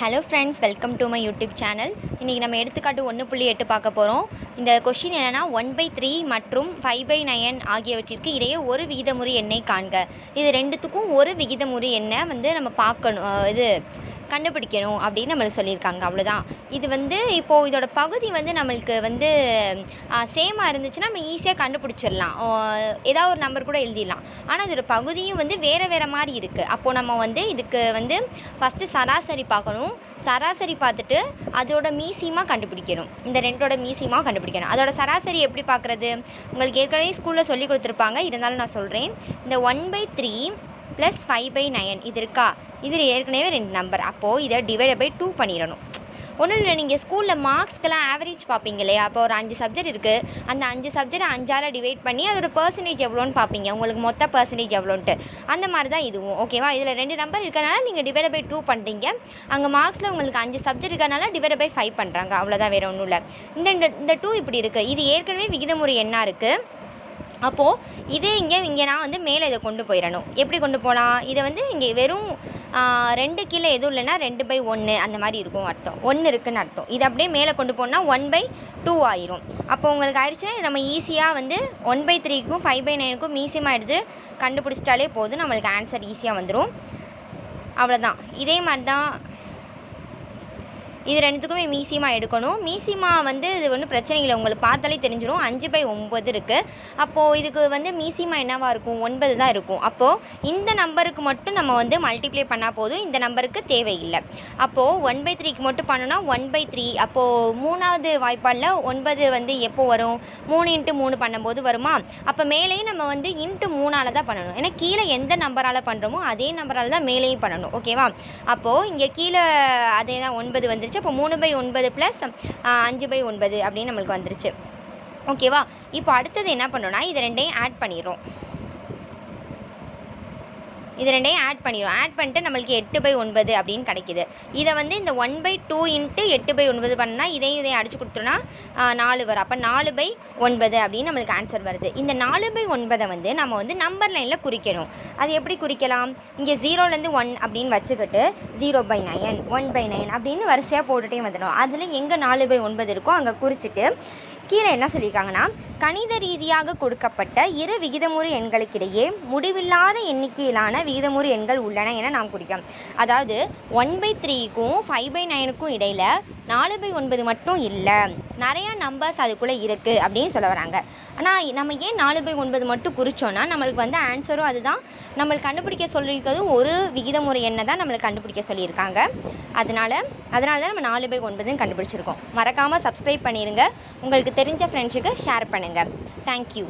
Hello friends, welcome to my YouTube channel. இன்றைக்கி நம்ம எடுத்துக்காட்டு 1.8 பார்க்க போகிறோம். இந்த கொஷின் என்னென்னா 1/3 மற்றும் 5/9 ஆகியவற்றிற்கு இடையே ஒரு விகிதமுறு எண்ணை காண்க. இது ரெண்டுத்துக்கும் ஒரு விகிதமுறு எண்ணை நம்ம பார்க்கணும், கண்டுபிடிக்கணும் அப்படின்னு நம்மளுக்கு சொல்லியிருக்காங்க. அவ்வளோதான். இது இப்போது இதோட பகுதி நம்மளுக்கு சேமாக இருந்துச்சுன்னா நம்ம ஈஸியாக கண்டுபிடிச்சிடலாம். ஏதாவது ஒரு நம்பர் கூட எழுதிடலாம். ஆனால் இதோட பகுதியும் வேறு வேறு மாதிரி இருக்குது. அப்போது நம்ம இதுக்கு ஃபஸ்ட்டு சராசரி பார்க்கணும். சராசரி பார்த்துட்டு அதோட மீசியமாக கண்டுபிடிக்கணும். இந்த ரெண்டோட மீசியமாக கண்டுபிடிக்கணும். அதோட சராசரி எப்படி பார்க்குறது? உங்களுக்கு ஏற்கனவே ஸ்கூலில் சொல்லி கொடுத்துருப்பாங்க, இருந்தாலும் நான் சொல்கிறேன். இந்த 1/3 + 5/9 இது இருக்கா? இது ஏற்கனவே 2 நம்பர். அப்போது இதை டிவைட் பை 2 பண்ணிடணும். ஒன்றும் இல்லை, நீங்கள் ஸ்கூலில் மார்க்ஸ்க்கெல்லாம் ஆவரேஜ் பார்ப்பீங்க இல்லையா? அப்போ ஒரு 5 சப்ஜெக்ட் இருக்குது. அந்த 5 சப்ஜெக்ட் 5ஆல் டிவைட் பண்ணி அதோட பர்சன்டேஜ் எவ்வளோன்னு பார்ப்பீங்க. உங்களுக்கு மொத்த பர்சன்டேஜ் எவ்வளோன்ட்டு. அந்த மாதிரி தான் இதுவும். ஓகேவா? இதில் 2 நம்பர் இருக்கனால நீங்கள் டிவைட் பை 2 பண்ணுறீங்க. அங்கே மார்க்ஸில் உங்களுக்கு 5 சப்ஜெக்ட் இருக்கனால டிவைட் பை 5 பண்ணுறாங்க. அவ்வளோதான், வேறு ஒன்றும் இல்லை. இந்த 2 இப்படி இருக்குது. இது ஏற்கனவே விகிதமுறு எண்ணாக இருக்குது. அப்போது இதே இங்கே நான் மேலே இதை கொண்டு போயிடணும். எப்படி கொண்டு போகலாம்? இதை இங்கே வெறும் 2 கீழே எதுவும் இல்லைன்னா 2/1 அந்த மாதிரி இருக்கும் அர்த்தம். 1 இருக்குதுன்னு அர்த்தம். இது அப்படியே மேலே கொண்டு போனால் 1/2 ஆயிரும். அப்போ உங்களுக்கு ஆயிடுச்சுன்னா நம்ம ஈஸியாக 1/3க்கும் 5/9க்கும் மீசியமாக எடுத்து கண்டுபிடிச்சிட்டாலே போதும். நம்மளுக்கு ஆன்சர் ஈஸியாக வந்துடும். அவ்வளோதான். இதே மாதிரி தான் இது ரெண்டுத்துக்குமே மீசியமாக எடுக்கணும். மீசியமாக இது ஒன்றும் பிரச்சனை இல்லை, உங்களுக்கு பார்த்தாலே தெரிஞ்சிடும். 5/9 இருக்குது. அப்போது இதுக்கு மீசியமாக என்னவாக இருக்கும்? 9 தான் இருக்கும். அப்போது இந்த நம்பருக்கு மட்டும் நம்ம மல்டிப்ளை பண்ணால் போதும். இந்த நம்பருக்கு தேவையில்லை. அப்போது 1/3க்கு மட்டும் பண்ணோன்னா 1/3. அப்போது 3வது வாய்ப்பாடில் 9 எப்போ வரும்? 3 × 3 பண்ணும்போது வருமா? அப்போ மேலேயும் நம்ம × 3ஆல் தான் பண்ணணும். ஏன்னா கீழே எந்த நம்பரால் பண்ணுறோமோ அதே நம்பரால் தான் மேலேயும் பண்ணணும். ஓகேவா? அப்போது இங்கே கீழே அதே தான் 9 வந்துருச்சு. அப்போ 3/9 + 5/9 அப்படின்னு நம்மளுக்கு வந்துருச்சு. ஓகேவா? இப்போ அடுத்தது என்ன பண்ணோன்னா இது ரெண்டையும் ஆட் பண்ணிடுறோம். ஆட் பண்ணிட்டு நம்மளுக்கு 8/9 அப்படின்னு கிடைக்கிது. இதை இந்த 1/2 × 8/9 பண்ணால் இதையும் அடிச்சு கொடுத்தோன்னா 4 வரும். அப்போ 4/9 அப்படின்னு நம்மளுக்கு ஆன்சர் வருது. இந்த 4/9 நம்ம நம்பர் லைனில் குறிக்கணும். அது எப்படி குறிக்கலாம்? இங்கே 0லேருந்து 1 அப்படின்னு வச்சுக்கிட்டு 0/9 1/9 அப்படின்னு வரிசையாக போட்டுகிட்டே வந்துடும். அதில் எங்கே 4/9 இருக்கோ அங்கே குறிச்சிட்டு கீழே என்ன சொல்லியிருக்காங்கன்னா, கணித ரீதியாக கொடுக்கப்பட்ட இரு விகிதமுறு எண்களுக்கிடையே முடிவில்லாத எண்ணிக்கையிலான விகிதமுறு எண்கள் உள்ளன என நாம் குறிக்கலாம். அதாவது 1/3க்கும் 5/9க்கும் இடையில் 4/9 மட்டும் இல்லை, நிறையா நம்பர்ஸ் அதுக்குள்ளே இருக்குது அப்படின்னு சொல்ல வராங்க. ஆனால் நம்ம ஏன் 4/9 மட்டும் குறித்தோன்னா நம்மளுக்கு ஆன்சரும் அதுதான். நம்மளுக்கு கண்டுபிடிக்க சொல்லியிருக்கிறது ஒரு விகிதமுறு எண்ணை தான் நம்மளுக்கு கண்டுபிடிக்க சொல்லியிருக்காங்க. அதனால தான் நம்ம 4/9 கண்டுபிடிச்சிருக்கோம். மறக்காமல் சப்ஸ்கிரைப் பண்ணிடுங்க. உங்களுக்கு தெரிஞ்ச ஃப்ரெண்ட்ஸுக்கு ஷேர் பண்ணுங்கள். தேங்க்யூ.